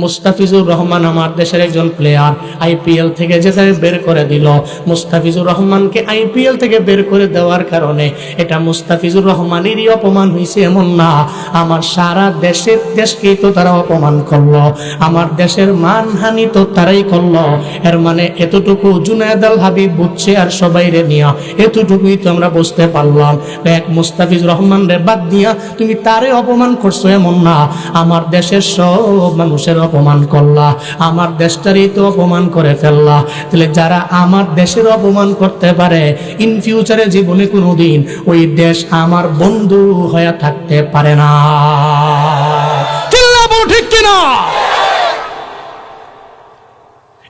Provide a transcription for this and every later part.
মুস্তাফিজুর রহমান আমার দেশের একজন প্লেয়ার, আইপিএল থেকে যেটা বের করে দিল, মুস্তাফিজুর রহমানকে আইপিএল থেকে বের করে দেওয়ার কারণে এটা মুস্তাফিজুর রহমানেরই অপমান হয়েছে এমন না, আমার সারা দেশকেই তো তারা অপমান করলো, আমার দেশের মানহানি তো তারাই করলো। এর মানে এতটুকু জুনায়েদ আল হাবিব বুঝছে আর সবাই রে নিয়া, এতটুকুই তো আমরা বুঝতে পারলাম। এক মুস্তাফিজুর রহমান রে বাদ দিয়া তুমি তারে অপমান করছো এমন না, আমার দেশের সব মানুষের অপমান করলা, আমার দেশটারই তো অপমান করে ফেললা। তাহলে যারা আমার দেশের অপমান করতে পারে, ইন ফিউচারে জীবনে কোনোদিন ওই দেশ আমার বন্ধু হয়ে থাকতে পারে না। চিল্লা বলো ঠিক কিনা?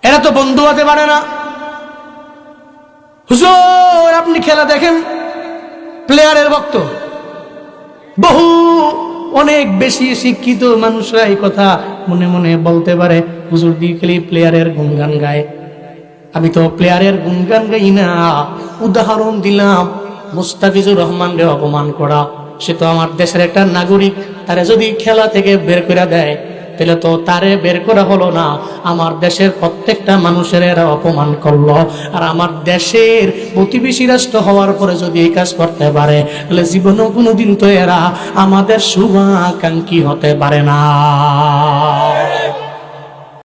এরা তো বন্ধু হতে পারে না। হুজুর আপনি খেলা দেখেন, প্লেয়ারের ভক্ত, বহু অনেক বেশি শিক্ষিত মানুষরা এই কথা মনে মনে বলতে পারে, হুজুর দিয়ে খেলি প্লেয়ারের গুণগান গায়। আমি তো প্লেয়ারের গুণগান গাই না, উদাহরণ দিলাম। মুস্তাফিজুর রহমান রে অপমান করা, সে তো আমার দেশের একটা নাগরিক, তারে যদি খেলা থেকে বের করে দেয় তাহলে তো তারে বের করা হলো না, আমার দেশের প্রত্যেকটা মানুষের এরা অপমান করলো। আর আমার দেশের প্রতিবেশী রাষ্ট্র হওয়ার পরে যদি এই কাজ করতে পারে, তাহলে জীবনেও কোনোদিন তো এরা আমাদের শুভাকাঙ্ক্ষী হতে পারে না।